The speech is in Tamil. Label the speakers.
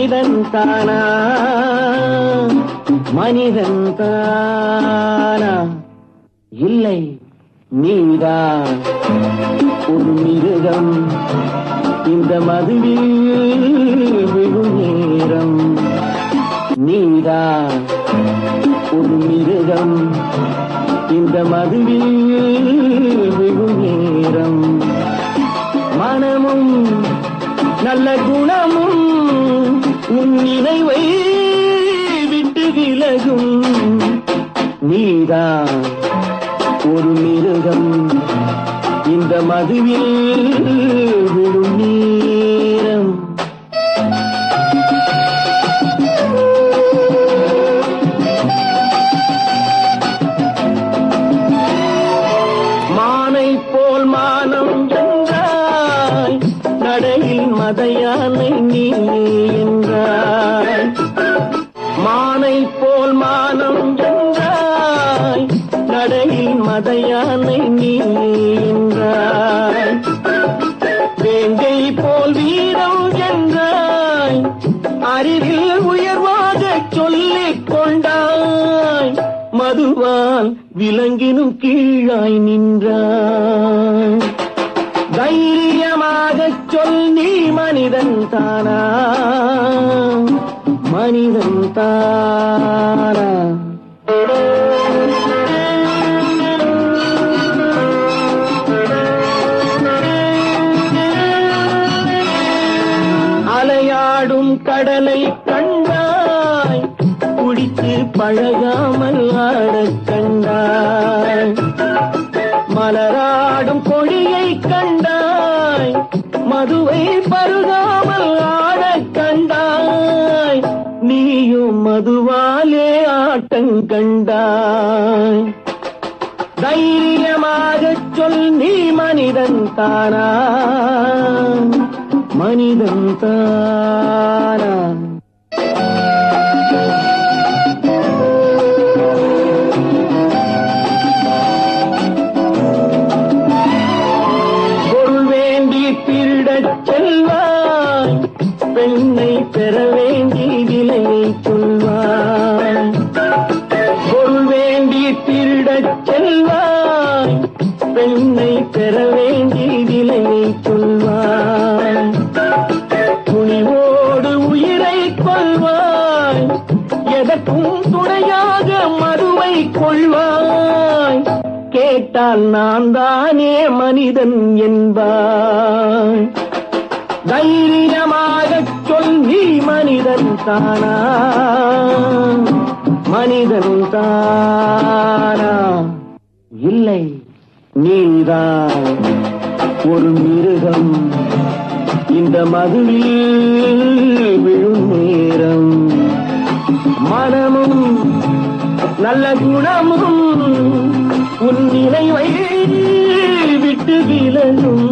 Speaker 1: மனிதன் தானா மனிதன் தானா இல்லை நீதான் ஒரு மிருகம் இந்த மதுவில் விழும் நேரம் நீதான் ஒரு மிருகம் இந்த மதுவில் விழும் நேரம் மனமும் நல்ல குணமும் உன் நினைவை விட்டு விலகும் நீதான் ஒரு மிருகம் இந்த மதுவில் விழும் நேரம் மானை போல் மானம் என்றாய் நடையில் மதையானை நீ என்றாய் மானை போல் மானம் என்றாய் நடையில் மதையானை நீ என்றாய் வேங்கை போல் வீரம் என்றாய் அறிவில் உயர்வாக சொல்லிக் கொண்டாய் மதுவால் விலங்கினும் கீழாய் நின்றாய் தைரியமாகச் சொல் நீ மனிதன் தானா மனிதன் தானா அலையாடும் கடலை கண்டாய் குடித்து பழகாமல் ஆடக் கண்டாய் மலராடும் கொடியை கண்டாய் மதுவை பருகாமல் ஆடக் கண்டாய் நீயும் மதுவாலே ஆட்டங்கண்டாய் தைரியமாகச் சொல் நீ மனிதன் தானா மனிதன் தானா பொருள் வேண்டி திருடச் செல்வாய் பெண்ணை பெற வேண்டி விலையை சொல்வாய் பொருள் வேண்டி திருடச் செல்வாய் பெண்ணை பெற வேண்டி விலையை சொல்வாய் துணிவோடு உயிரை கொள்வாய் எதற்கும் துணையாக மதுவை கொள்வாய் கேட்டால் நான் தானே மனிதன் என்பாய் தைரியமாகச் சொல் நீ மனிதன் தானா மனிதன் தானா இல்லை நீதான் ஒரு மிருகம் இந்த மதுவில் விழும் நேரம் மனமும் நல்ல குணமும் உன் நினைவை விட்டு விலகும்